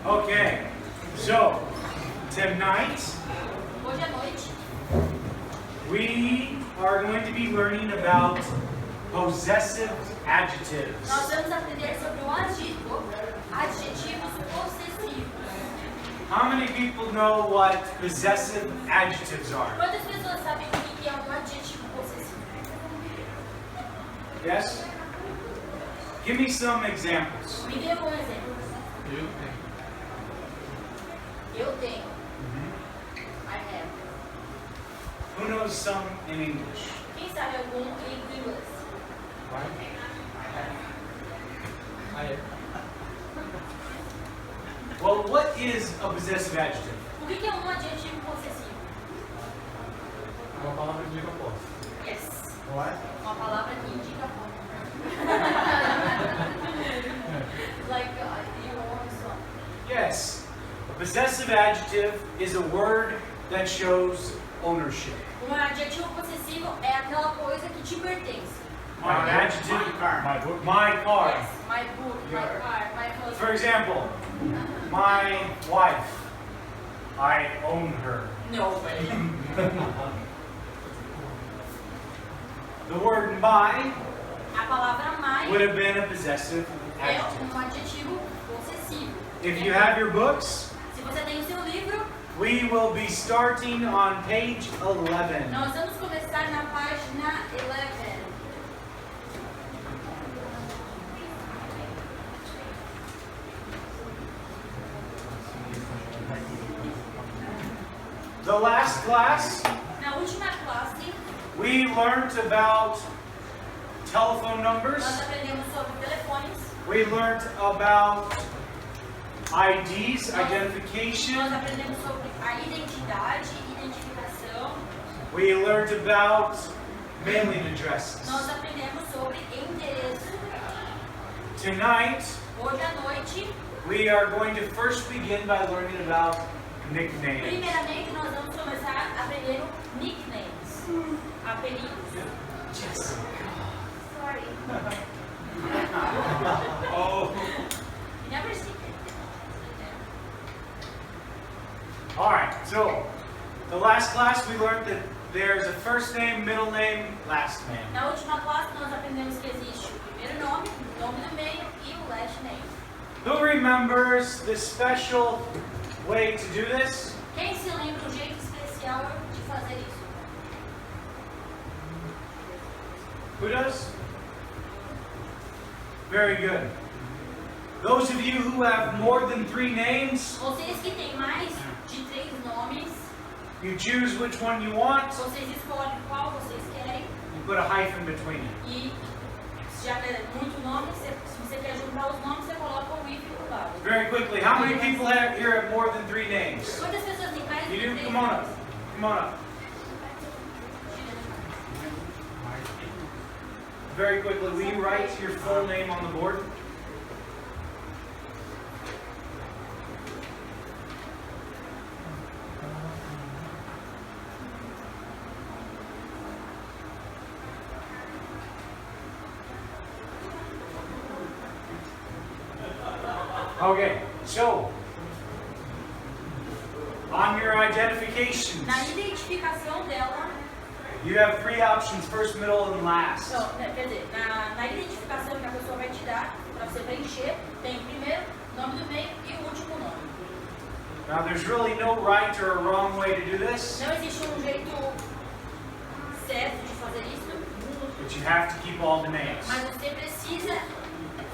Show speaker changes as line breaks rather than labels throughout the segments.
Okay, so tonight
Hoje à noite,
we are going to be learning about possessive adjectives.
nós vamos aprender sobre adjetivos possessivos.
How many people know what possessive adjectives are?
Quantas pessoas sabem o que é um adjetivo possessivo?
Yes? Give me some examples.
Me dê um exemplo. Eu tenho. I have.
Who knows some in English?
Quem sabe algum em inglês?
Well, what is a possessive adjective?
O que é um adjetivo possessivo?
Uma palavra que indica posse.
Yes.
Não é?
Uma palavra que indica posse. Like you own something.
Yes. A possessive adjective is a word that shows ownership.
Adjetivo possessivo é aquela coisa que te pertence.
An adjective,
My book.
my car.
Yes, my book, my car, my husband.
For example, my wife. I own her.
No way.
The word my
A palavra mais
would have been a possessive
é
adjective.
adjetivo possessivo.
If you have your books,
Se você tem o seu livro,
we will be starting on page 11.
nós vamos começar na página 11.
The last class,
Na última classe,
we learned about telephone numbers.
nós aprendemos sobre telefones,
We learned about IDs,
nós
identification.
aprendemos sobre a identidade, identificação,
We learned about mailing addresses.
nós aprendemos sobre endereço.
Tonight,
Hoje à noite,
we are going to first begin by learning about nicknames.
primeiramente, nós vamos começar aprendendo nicknames, apelidos.
Jessica.
Sorry.
Oh.
You never see it.
All right, so the last class we learned that there's a first name, middle name, last name.
Na última classe, nós aprendemos que existe o primeiro nome, o nome do meio e o last name.
Who remembers the special way to do this?
Quem se lembra do jeito especial de fazer isso?
Who does? Very good. Those of you who have more than 3 names,
Vocês que têm mais de 3 nomes,
you choose which one you want,
vocês escolhem qual vocês querem.
you put a hyphen between it.
E se já é muito nome, se você quer juntar os nomes, você coloca o if do lado.
Very quickly, how many people here have more than 3 names?
Quantas pessoas têm mais de
You
3
do?
nomes?
Come on up. Come on up. Very quickly, will you write your full name on the board? Okay, so on your identifications,
Na identificação dela,
you have 3 options: first, middle, and last.
não, quer dizer, na identificação que a pessoa vai te dar, para você preencher, tem o primeiro, o nome do meio e o último nome.
Now, there's really no right or a wrong way to do this,
Não existe um jeito certo de fazer isso,
but you have to keep all the names.
mas você precisa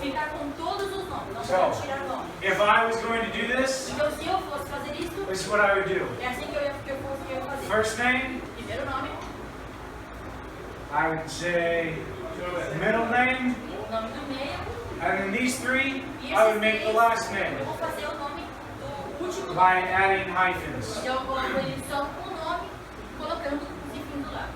ficar com todos os nomes, não
So,
pode tirar nome.
if I was going to do this,
Então, se eu fosse fazer isso,
this is what I would do.
é assim que eu ia fazer.
First name,
Primeiro nome,
I would say middle name,
o nome do meio,
and then these 3,
e
I would
esses
make the
três,
last name
eu vou fazer o nome do último nome.
by adding hyphens.
Então, eu coloco ele só com o nome, colocando os ifs do lado.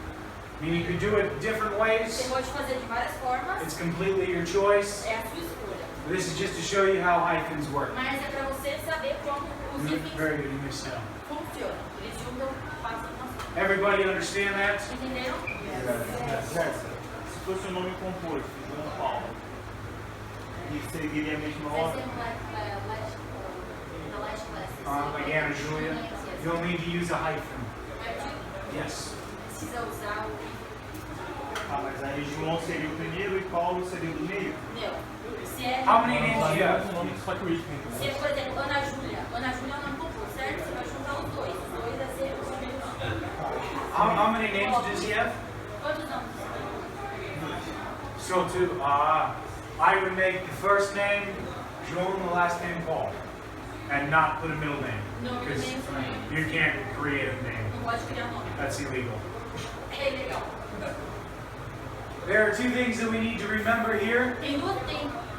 I mean, you could do it different
Você
ways.
pode fazer de várias formas,
It's completely your choice.
é a sua escolha.
This is just to show you how hyphens work.
Mas é para você saber como os ifs
Very good, you missed out.
funcionam. Eles juntam, passam umas.
Everybody understand that?
Entenderam?
Se fosse um nome composto, João Paulo, e seguiria a mesma
Vai ser
ordem?
um last
Like Anna Julia. You'll need to use a hyphen. Yes.
Precisa usar o...
Ah, mas aí João seria o primeiro e Paulo seria o do meio.
Não. Se é...
How many names do you have?
O nome só que o ícone.
Se é, por exemplo, Ana Júlia. Ana Júlia é um nome composto, certo? Você vai juntar os dois. Os dois vai ser os primeiros.
How many names does he have?
Quantos nomes?
So two. I would make the first name Joan and the last name Paul. And not put a middle name.
No middle
Because
name for me.
you can't create a name.
Não pode criar nome.
That's illegal.
É legal.
There are two things that we need to remember here.
Tem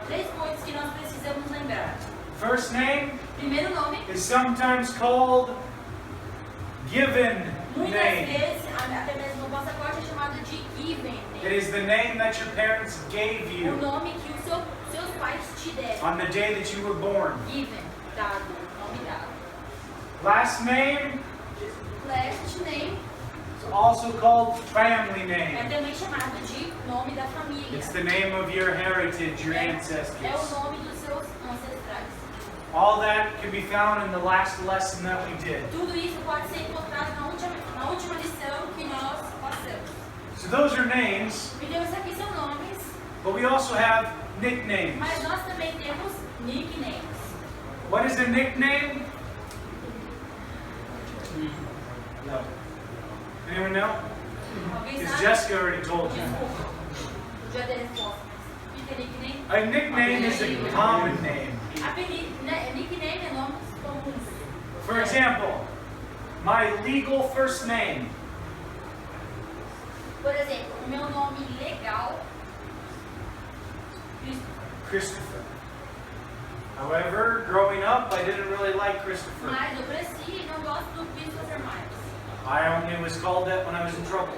três coisas que nós precisamos lembrar.
First name
Primeiro nome.
is sometimes called given
Muitas
name.
vezes, até mesmo no passaporte, é chamado de given
It
name.
is the name that your parents gave
O
you
nome que os seus pais te deram.
on the day that you were born.
Given, dado, nome dado.
Last name
Last name
is also called family
é
name.
também chamado de nome da família.
It's the name of your heritage, your
É o
ancestors.
nome dos seus ancestrais.
All that can be found in the last lesson that we did.
Tudo isso pode ser encontrado na última lição que nós passamos.
So those are names,
Então, isso aqui são nomes,
but we also have nicknames.
mas nós também temos nicknames.
What is a nickname? No. Anyone know?
Alguém
Because
sabe?
Jessica already told you.
Desculpa. Já dei resposta. O que é nickname?
A nickname is a common name.
Nickname é nomes comuns.
For example, my legal first name.
Por exemplo, o meu nome legal,
Christopher. However, growing up, I didn't really like Christopher.
mas eu cresci e não gosto do Christopher Myers.
I only was called that when I was in trouble,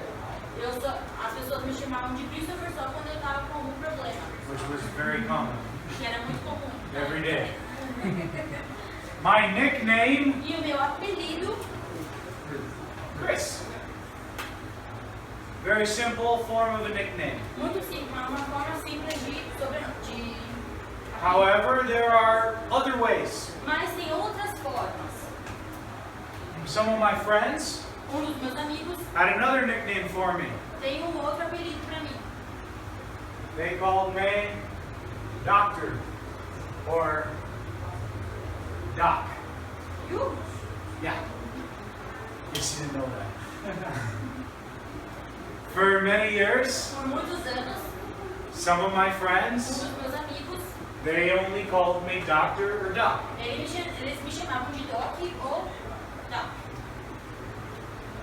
As pessoas me chamavam de Christopher só quando eu estava com algum problema,
which was very common.
que era muito comum.
Every day. My nickname,
E o meu apelido,
Chris. Very simple form of a nickname.
muito simples, uma forma simples de sobrenome.
However, there are other ways.
Mas tem outras formas.
Some of my friends
Dos meus amigos
had another nickname for me.
tem outro apelido para mim.
They called me Doctor or Doc.
You?
Yeah. Guess you didn't know that. For many years,
Por muitos anos,
some of my friends,
dos meus amigos,
they only called me Doctor or Doc.
eles me chamavam de Doc ou Doc.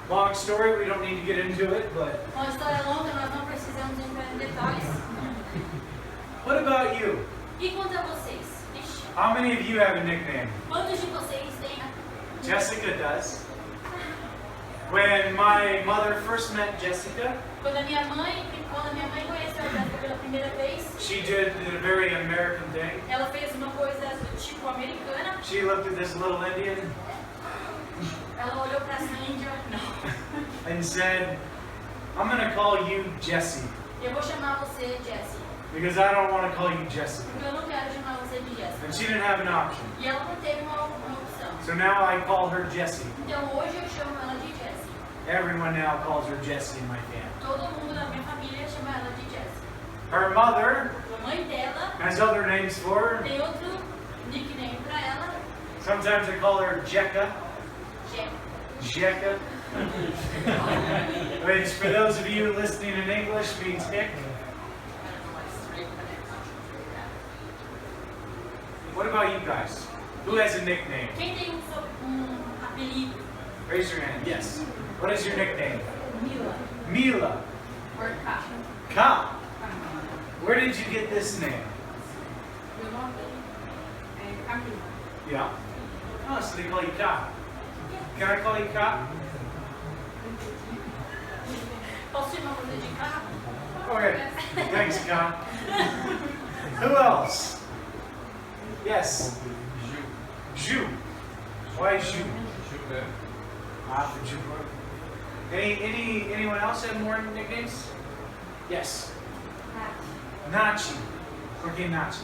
Long story, we don't need to get into it, but
Uma história longa, nós não precisamos entrar em detalhes.
what about you?
E quanto a vocês? Ixi,
How many of you have a nickname?
quantos de vocês têm?
Jessica does. When my mother first met Jessica,
Quando a minha mãe conheceu a Jéssica pela primeira vez,
she did a very American thing.
ela fez uma coisa do tipo americana.
She looked at this little Indian
Ela olhou para essa índia. Não.
and said, I'm going to call you Jessie
Eu vou chamar você Jessie.
because I don't want to call you Jessica.
Porque eu não quero chamar você de Jéssica.
And she didn't have an option.
E ela não teve uma opção.
So now I call her Jessie.
Então hoje eu chamo ela de Jessie.
Everyone now calls her Jessie in my family.
Todo mundo da minha família chama ela de Jessie.
Her mother
A mãe dela
has other names for her.
tem outro nickname para ela.
Sometimes I call her Jekka. Jekka. Which, for those of you listening in English, means hick. What about you guys? Who has a nickname?
Quem tem apelido?
Raise your hand. Yes. What is your nickname?
Mila.
Mila.
Or Ka.
Ka. Where did you get this name?
Meu nome é Camila.
Yeah. Oh, so they call you Ka. Can I call you Ka?
Posso chamar você de Ka?
Okay. Thanks, Ka. Who else? Yes. Ju. Why Ju? Ah, for Ju. Anyone else have more nicknames? Yes. Nachi. Por que Nachi?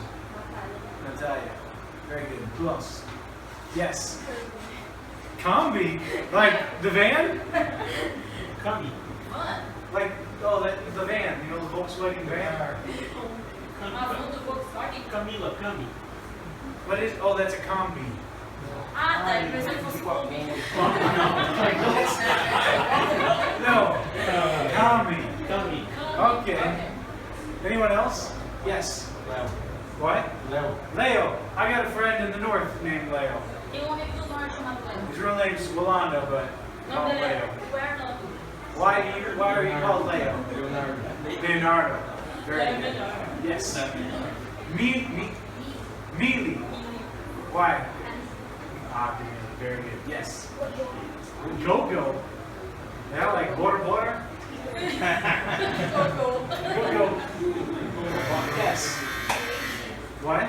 Natalia. Very good. Who else? Yes. Combi? Like the van?
Cami.
Mano,
Like, oh, the van, you know, the Volkswagen van?
uma van do Volkswagen.
Camila, Cami.
What is, oh, that's a combi.
Ah, tá. Ele pensou que fosse Kombi.
No, combi.
Cami.
Okay. Anyone else? Yes.
Léo.
What?
Léo.
Leo. I got a friend in the north named Leo.
Tem um amigo do norte chamado Léo.
His real name's Walanda, but
O
call
nome
him
dele
Leo.
é Fernando.
Why are you called Leo?
Leonardo.
Leonardo. Very
É
good.
melhor.
Yes. Mealy. Why? Ah, very good. Yes. Go-go. Yeah, like water. Go-go. Yes. What?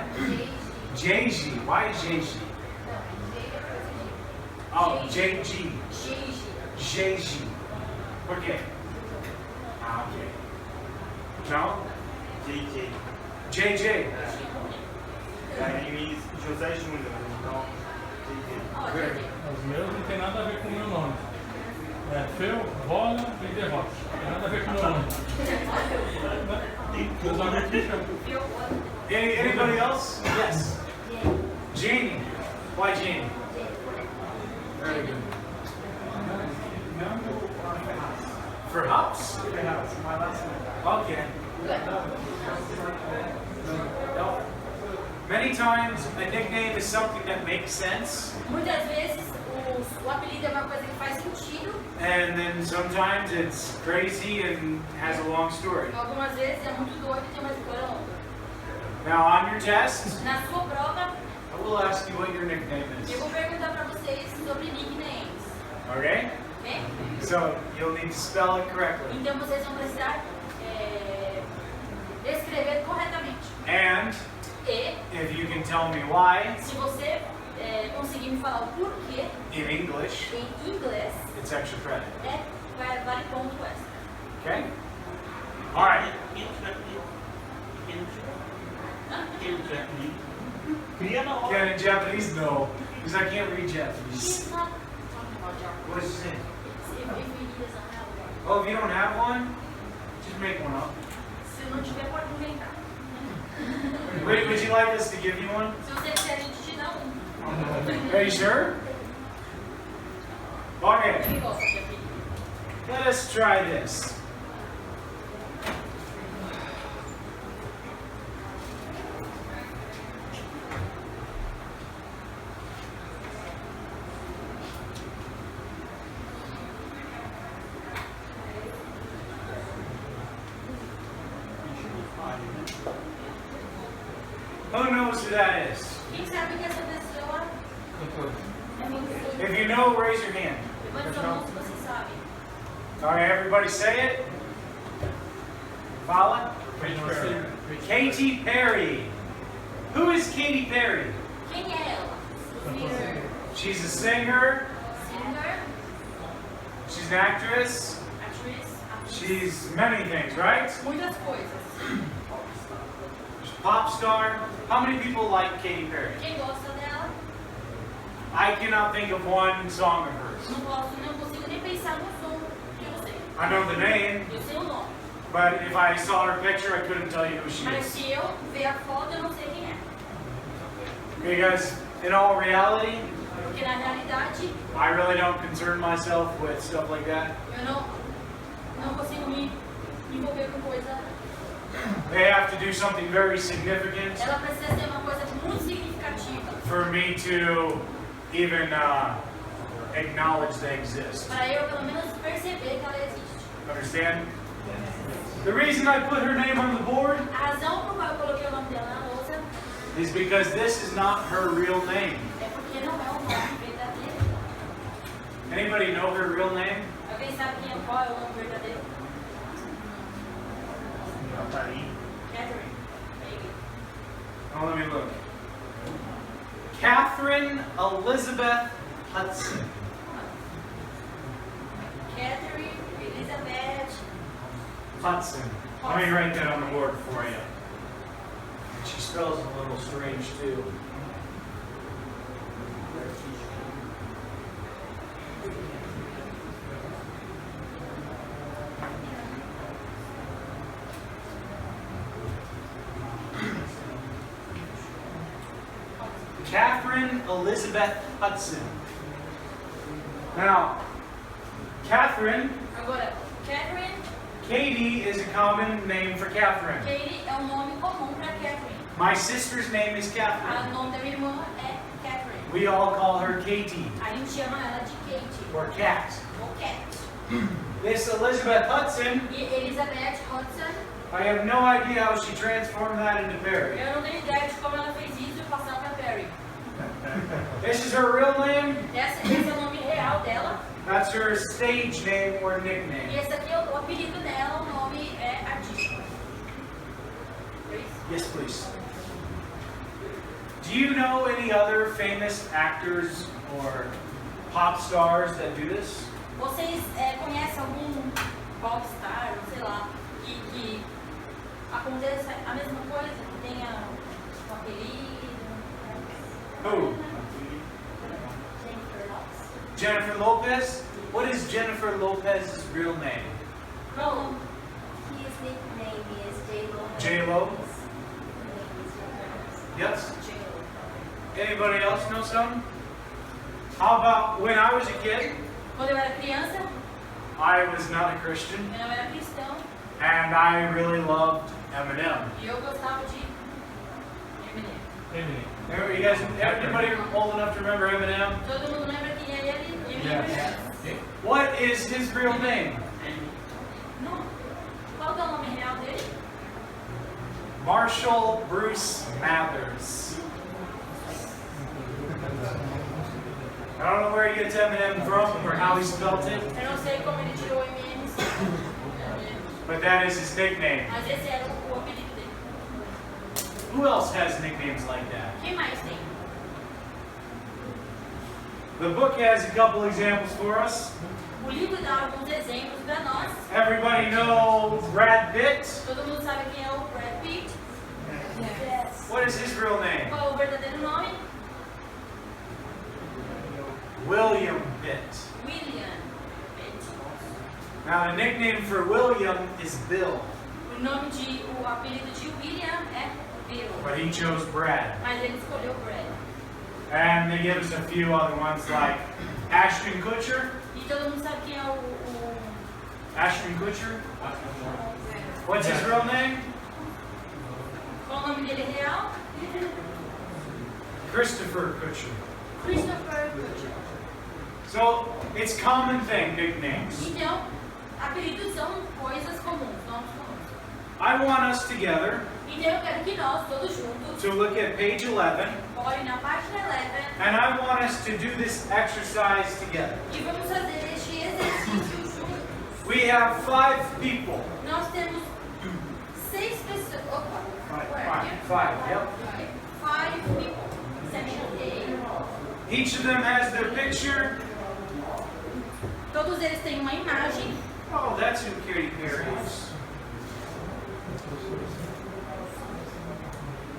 JG. Why JG? Oh, JG. JG. Por quê? Ah, ok. Não?
JJ.
JJ.
That means José Júnior. Então, JJ.
Very.
Os meus não tem nada a ver com o meu nome. É Feu, Bola e Derrota. Não tem nada a ver com o meu nome. Meus amigos me chamam.
Anybody else? Yes. Janie. Why Janie? Very good. For house?
My last name.
Okay. No. Many times a nickname is something that makes sense,
Muitas vezes o apelido é uma coisa que faz sentido,
and then sometimes it's crazy and has a long story.
algumas vezes é muito doido e tem uma história longa.
Now on your test,
Na sua prova,
I will ask you what your nickname
eu
is.
vou perguntar para vocês sobre nicknames,
Okay?
ok?
So you'll need to spell it correctly.
Então vocês vão precisar escrever corretamente.
And
E
if you can tell me why
se você conseguir me falar o porquê
in English,
em inglês,
it's extra credit.
vale ponto extra.
Okay? All right.
Cria na hora.
Can in Japanese? No, because I can't read Japanese.
She's not talking about Japanese.
What is it?
If he doesn't have one.
Oh, if you don't have one, just make one up.
Se não tiver, pode inventar.
Would you like us to give you one?
Se você quiser, a gente te dá um.
Are you sure? Okay,
Ele gosta de apelido.
let us try this. Who knows who that is?
Quem sabe que essa pessoa é muito
If you know, raise your hand.
Levante sua mão se você sabe.
All right, everybody say it. Follow. Katy Perry. Who is Katy Perry?
Quem é ela? Singer.
She's a singer.
Singer.
She's an actress.
Atriz.
She's many things, right?
Muitas coisas.
She's a pop star. How many people like Katy Perry?
Quem gosta dela?
I cannot think of one song of hers.
Não consigo nem pensar no som que eu sei.
I know the name,
Eu sei o nome.
but if I saw her picture, I couldn't tell you who she
Mas
is.
se eu ver a foto, eu não sei quem é.
Because in all reality,
Porque na realidade,
I really don't concern myself with stuff like that.
eu não consigo me envolver com coisa.
They have to do something very significant
Ela precisa ser uma coisa muito significativa
for me to even acknowledge they exist.
para eu pelo menos perceber que ela existe.
Understand? The reason I put her name on the board
A razão por qual eu coloquei o nome dela na lousa
is because this is not her real name.
é porque não é o nome verdadeiro.
Anybody know her real name?
Alguém sabe qual é o nome verdadeiro?
Catarina.
Catherine. Baby.
Oh, let me look. Catherine Elizabeth Hudson.
Catherine Elizabeth.
Hudson. Let me write that on the board for you. She spells a little strange too. Catherine Elizabeth Hudson. Now, Catherine,
Agora, Catherine,
Katy is a common name for Catherine.
Katy é um nome comum para Catherine.
My sister's name is
O
Catherine.
nome da minha irmã é Catherine.
We all call her Katy
A gente chama ela de Katy,
or Cat.
ou Cat.
This Elizabeth Hudson,
E Elizabeth Hudson,
I have no idea how she transformed that into Perry.
eu não tenho ideia de como ela fez isso e passar para Perry.
This is her real name.
Esse é o nome real dela.
That's her stage name or
E
nickname.
esse aqui é o apelido dela, o nome é artístico.
Yes, please. Do you know any other famous actors or pop stars that do this?
Vocês conhecem algum popstar, sei lá, que aconteça a mesma coisa, que tenha um apelido?
Who?
Jennifer Lopez.
Jennifer Lopez? What is Jennifer Lopez's real name?
Não,
His nickname is J-Lo.
J-Lo? Yes? Anybody else know some? How about when I was a kid?
quando eu era criança,
I was not a Christian,
eu não era cristão
and I really loved Eminem.
e eu gostava de Eminem.
Eminem.
Remember, you guys, everybody old enough to remember Eminem?
Todo mundo lembra quem é ele? Eminem.
Yes.
What is his real name?
Não. Qual que é o nome real dele?
Marshall Bruce Mathers. I don't know where he gets Eminem from or how he spelt it,
Eu não sei como ele tirou o Eminem,
but that is his nickname.
mas esse era o apelido dele.
Who else has nicknames like that?
Quem mais tem?
The book has a couple examples for us.
O livro dá alguns exemplos para nós.
Everybody know Brad Pitt?
Todo mundo sabe quem é o Brad Pitt.
Yes.
What is his real name?
Qual é o verdadeiro nome?
William Pitt.
William Pitt.
Now the nickname for William is Bill,
O apelido de William é Bill,
but he chose Brad.
mas ele escolheu Brad.
And they give us a few other ones like Ashton Kutcher.
E todo mundo sabe quem é o
Ashton Kutcher. What's his real name?
qual o nome dele real?
Christopher Kutcher.
Christopher Kutcher.
So it's common thing, nicknames.
Então, apelidos são coisas comuns, nomes comuns.
I want us together
Então eu quero que nós, todos juntos,
to look at page 11,
olhem na página 11
and I want us to do this exercise together.
e vamos fazer este exercício juntos.
We have 5 people.
Nós temos 6 pessoas. Opa!
Five, yep.
5 people. Section A.
Each of them has their picture.
Todos eles têm uma imagem.
Oh, that's who Katy Perry is.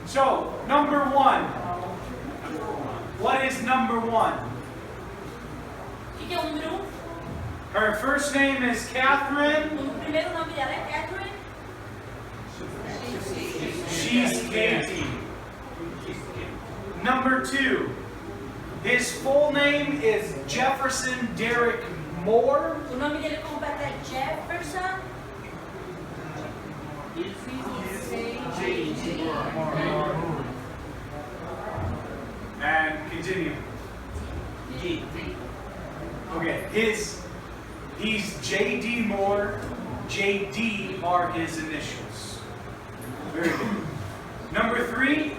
So, number 1. What is number 1?
O que é o número 1?
Her first name is Catherine.
O primeiro nome dela é Catherine.
She's Katy. Number 2. His full name is Jefferson Derrick Moore.
O nome dele completo é Jefferson.
And continue. Okay, he's J.D. Moore. J.D. are his initials. Very good. Number 3,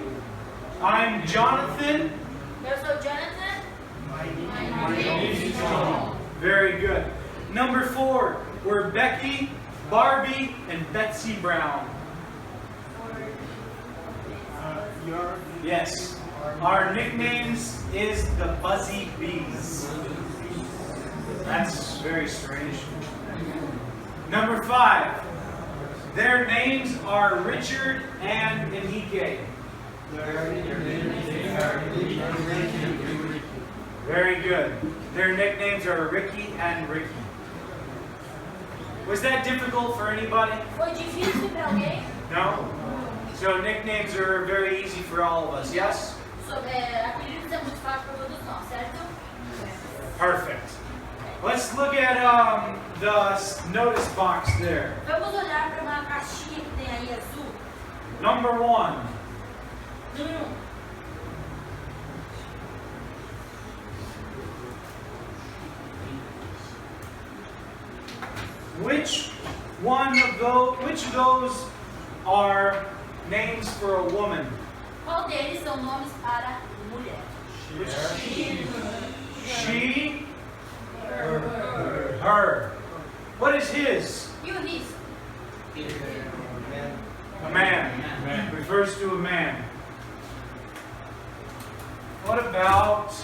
I'm Jonathan.
Eu sou Jonathan.
Very good. Number 4, we're Becky, Barbie, and Betsy Brown. Yes. Our nicknames is the Buzzy Bees. That's very strange. Number 5, their names are Richard and Enrique. Very good. Their nicknames are Ricky and Ricky. Was that difficult for anybody?
Foi difícil para alguém?
No? So nicknames are very easy for all of us, yes?
Apelidos é muito fácil para todos nós, certo?
Perfect. Let's look at the notice box there.
Vamos olhar para uma caixinha que tem aí azul.
Number 1.
Número 1.
Which of those are names for a woman?
Qual deles são nomes para mulher?
She, her. What is his?
E o his?
A man. Refers to a man. What about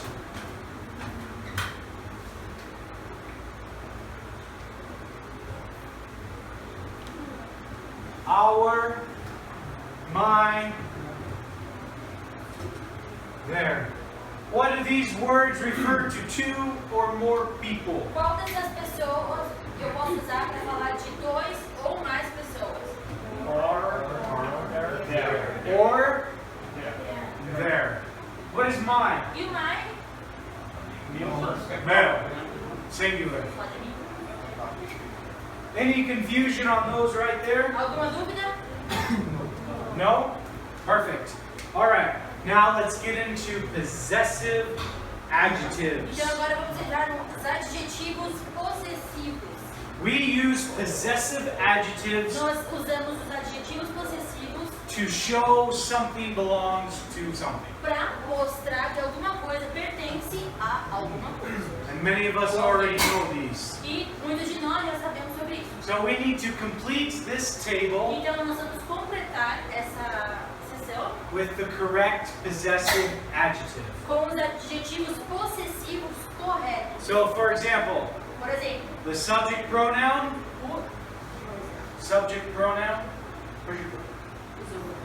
our, my, there? What do these words refer to two or more people?
Qual dessas pessoas eu posso usar para falar de dois ou mais pessoas?
Or there. What is mine?
E o my?
Male. Singular.
Pode vir.
Any confusion on those right there?
Alguma dúvida?
No? Perfect. All right. Now let's get into possessive adjectives.
Então agora vamos entrar nos adjetivos possessivos.
We use possessive adjectives
Nós usamos os adjetivos possessivos
to show something belongs to something.
para mostrar que alguma coisa pertence a alguma coisa.
And many of us already know these.
E muitos de nós já sabemos sobre isso.
So we need to complete this table
Então nós vamos completar essa sessão
with the correct possessive adjective.
com os adjetivos possessivos corretos.
So for example,
Por exemplo,
the subject pronoun,
o
subject pronoun, where's your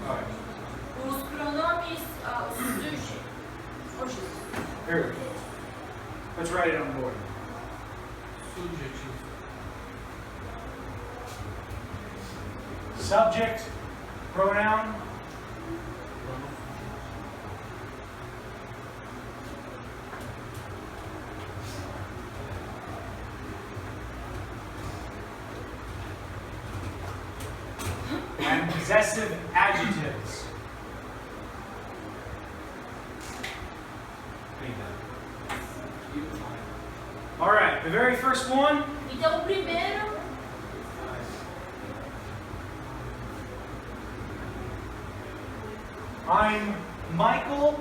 all right.
os pronomes sujeito.
Here. Let's write it on the board.
Subjetivo.
Subject, pronoun, and possessive adjectives. All right, the very first one,
Então o primeiro
I'm Michael.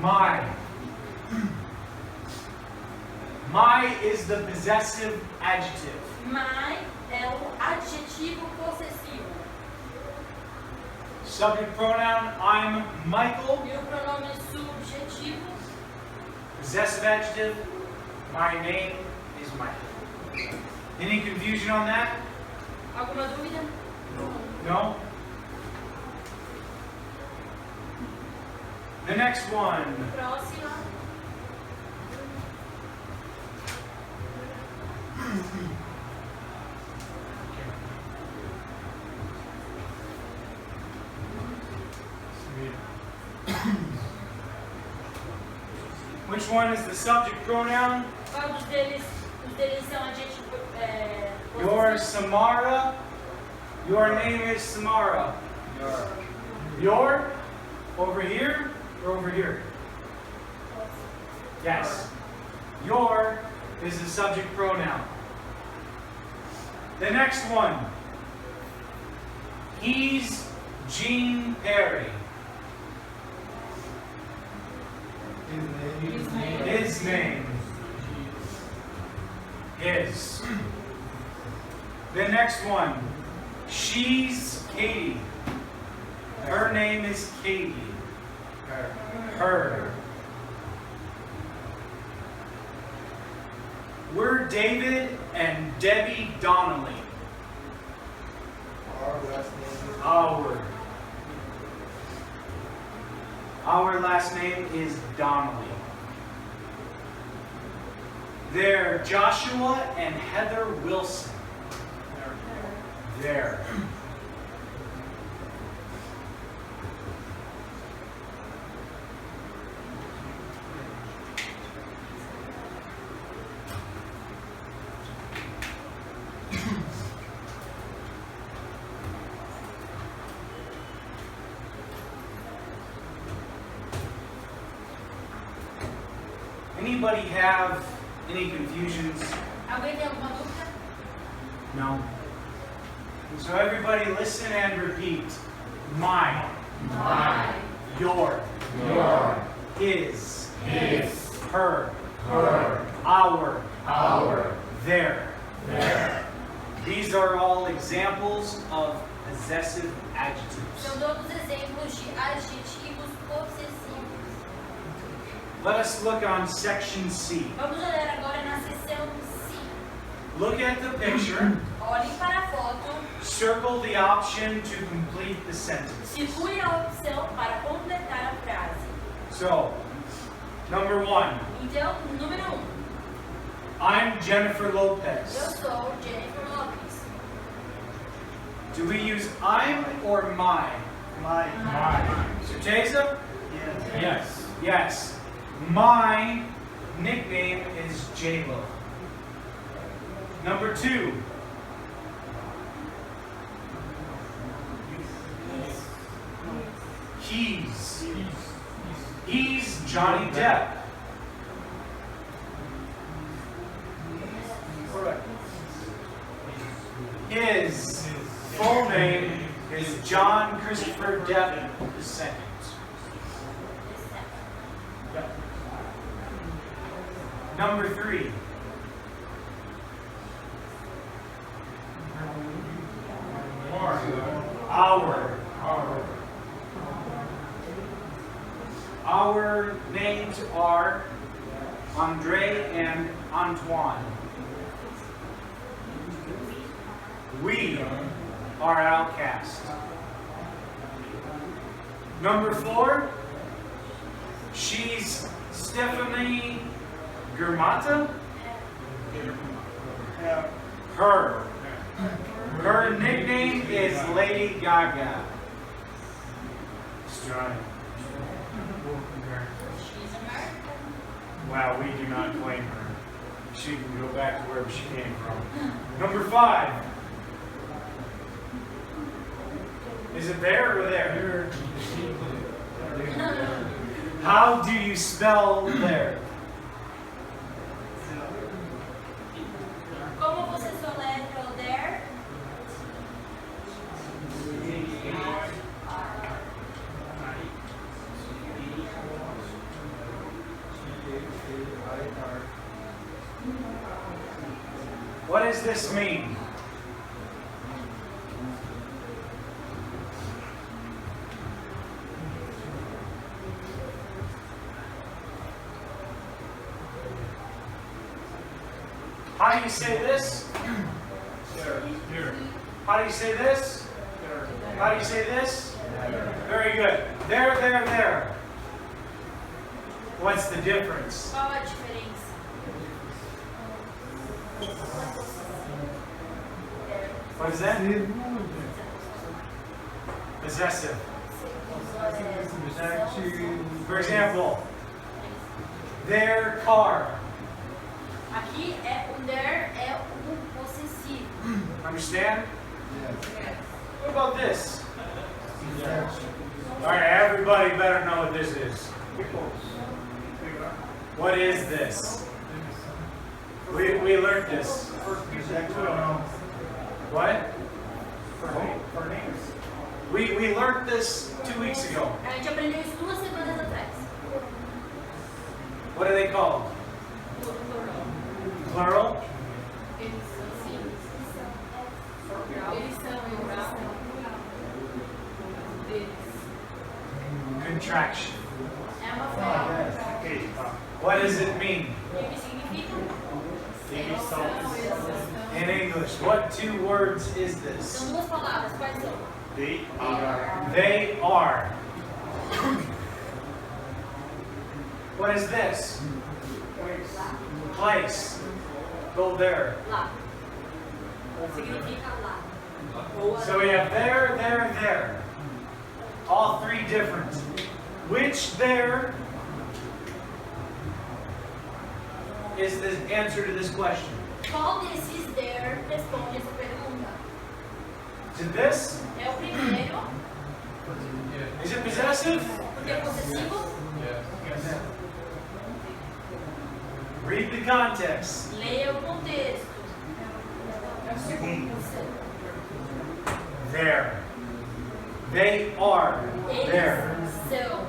My. My is the possessive adjective.
my é o adjetivo possessivo.
Subject pronoun, I'm Michael.
E o pronome subjetivo,
Possessive adjective, my name is Michael. Any confusion on that?
alguma dúvida?
No? The next one.
Próxima.
Which one is the subject pronoun?
Qual dos deles, são adjetivos
You're Samara. Your name is Samara. Your? Over here or over here? Yes. Your is the subject pronoun. The next one. He's Gene Perry. His name. His. The next one. She's Katy. Her name is Katy. Her. We're David and Debbie Donnelly. Our last name is Donnelly. They're Joshua and Heather Wilson. There. Anybody have any confusions?
Alguém tem alguma dúvida?
No. So everybody listen and repeat. Mine.
Mine.
Your.
Your.
His.
His.
Her.
Her.
Our.
Our.
Their.
Their.
These are all examples of possessive adjectives.
São todos exemplos de adjetivos possessivos.
Let us look on section C.
Vamos olhar agora na seção C.
Look at the picture.
Olhem para a foto.
Circle the option to complete the sentence.
Circule a opção para completar a frase.
So, number 1.
Então, número 1.
I'm Jennifer
Eu
Lopez.
sou Jennifer Lopez.
Do we use I'm or my?
My.
Certeza?
Yes.
Yes.
Yes. My nickname is J-Lo. Number 2. He's Johnny Depp. Correct. His full name is John Christopher Depp II. Number 3. Our names are Andre and Antoine. We are outcast. Number 4. She's Stephanie Germata.
Yeah.
Her nickname is Lady Gaga. Strike.
She's American.
Wow, we do not claim her. She can go back to wherever she came from. Number 5. Is it there or there? How do you spell there?
Como você soletra o there?
What does this mean? How do you say this?
Here.
How do you say this? How do you say this? Very good. There. What's the difference?
Qual a diferença?
What is that? Possessive. For example, their car.
Aqui o there é o possessivo.
Understand? What about this? All right, everybody better know what this is. What is this? We learned this. What?
For names.
We learned this 2 weeks ago.
A gente aprendeu isso 2 semanas atrás.
What are they called? Plural?
Eles são
Contraction.
É uma forma.
Ok, tá.
What does it mean?
O que significa?
In English, what 2 words is
São
this?
2 palavras. Quais são?
They are.
They are. What is this? Place. Go there.
Lá. Significa lá. Ou
So we have there, there, there. All three different. Which there is the answer to this question?
Qual desses there responde essa pergunta?
Is it this?
É o primeiro,
Is it possessive?
porque é possessivo.
Read the context.
Leia o contexto.
É o segundo.
There. They are there.
Eles são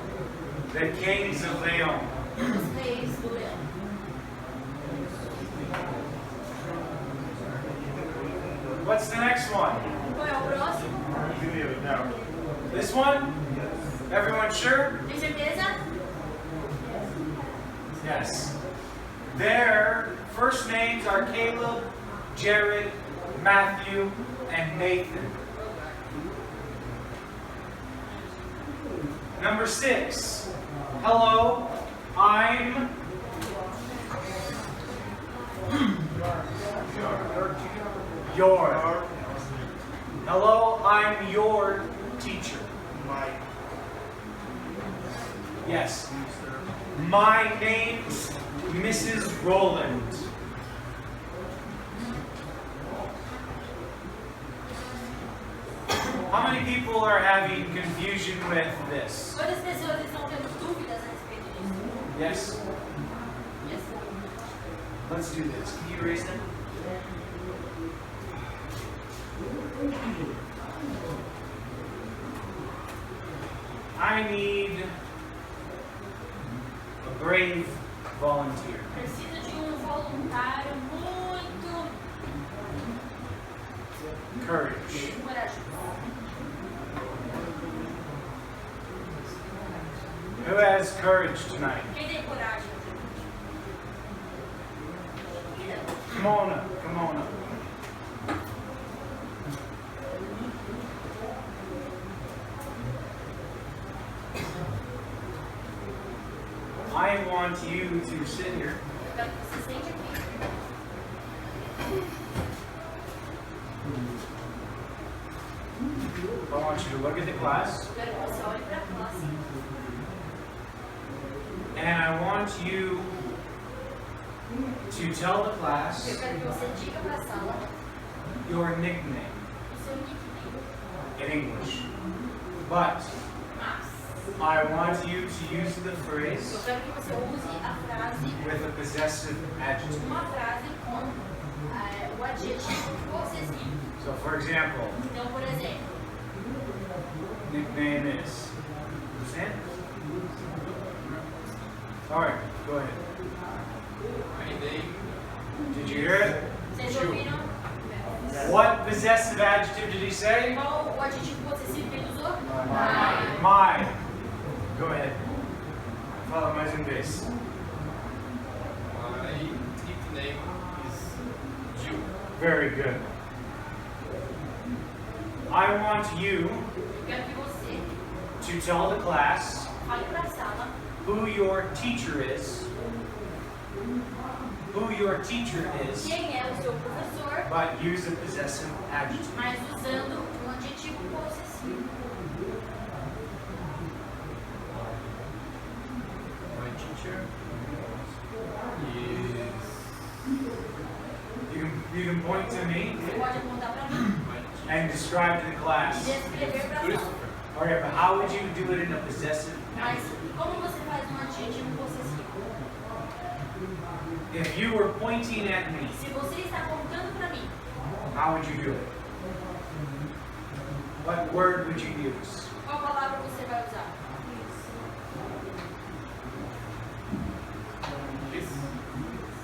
The kings of Leon.
os reis do leão.
What's the next one?
Qual é o próximo?
Primeiro, não.
This one? Everyone sure?
Tem certeza?
Yes. Their first names are Caleb, Jared, Matthew, and Nathan. Number 6. Hello, I'm your. Hello, I'm your teacher.
My.
Yes. My name's Mrs. Roland. How many people are having confusion with this?
Quantas pessoas estão tendo dúvidas a respeito disso?
Yes?
Yes.
Let's do this. Can you erase them? I need a brave volunteer.
Preciso de voluntário muito
Courage.
corajoso.
Who has courage tonight?
Quem tem coragem?
Come on up. Come on up. I want you to sit here.
Eu quero que você sente aqui.
I want you to look at the class.
Eu quero que você olhe para a classe.
And I want you to tell the
Eu
class
quero que você diga para a sala
your nickname
o seu nickname.
in English. But
Mas
I want you to use the
eu
phrase
quero que você use a frase,
with a possessive adjective.
uma frase com o adjetivo possessivo.
So, for example,
Então, por exemplo,
nickname is Sam. All right, go ahead.
My name
Did you hear it?
vocês ouviram?
What possessive adjective did he say?
Qual o adjetivo possessivo que ele usou?
My. Go ahead. Fala mais uma vez.
My nickname is Jill.
Very good. I want you
Eu quero que você
to tell the class
fale para a sala
who your teacher is. Who your teacher is,
quem é o seu professor,
but use a possessive adjective.
mas usando um adjetivo possessivo.
My teacher is
You can point to me
Você pode apontar para mim
my teacher.
and describe to the
e
class.
descrever para a sala.
Christopher.
Okay, but how would you do it in a possessive
Mas
adjective?
como você faz um adjetivo possessivo?
If you were pointing at me,
Se você está apontando para mim,
how would you do it? What word would you use?
qual palavra você vai usar?
His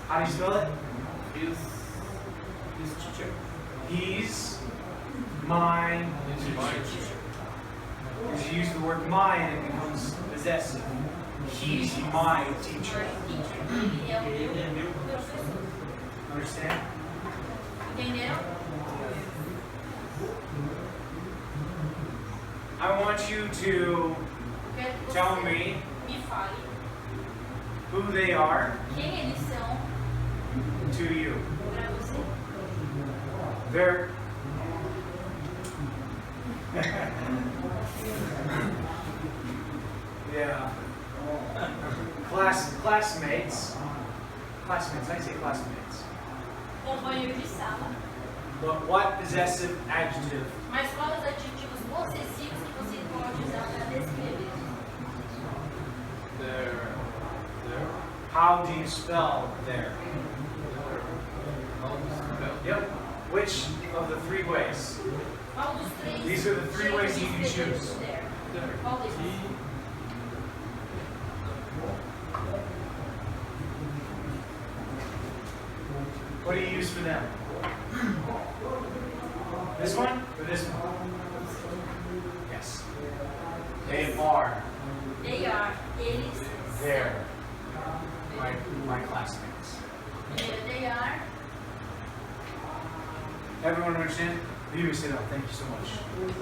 How do you spell it?
his teacher.
He's my
He's my teacher.
Because you use the word my and it becomes possessive. He's my teacher.
Ele é o meu professor.
Understand?
Entenderam?
I want you to
Eu quero que
tell
você
me
me fale
who they are
quem eles são
to you. Very. Yeah. Classmates. Classmates. I say classmates.
Companheiro de sala.
But what possessive adjective?
Mas quais os adjetivos possessivos que você pode usar para descrever?
There.
How do you spell there?
How do you spell?
Yep. Which of the three ways?
Qual dos três?
These are the three ways you can
jeitos de
choose.
escrever there?
There.
Qual deles?
What do you use for them? This one or this one? Yes. They are.
They are. Eles.
They're. My classmates.
Primeiro, they are.
Everyone understand? You sit down. Thank you so much.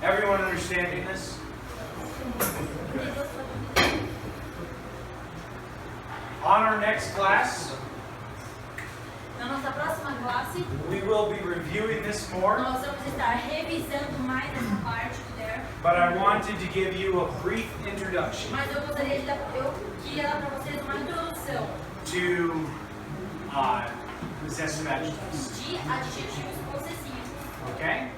Everyone understanding this? Good. On our next class,
Na nossa próxima classe,
we will be reviewing this more,
nós vamos estar revisando mais essa parte do there.
but I wanted to give you a brief introduction
Mas eu queria dar para vocês uma introdução
to possessive adjectives.
de adjetivos possessivos.
Okay?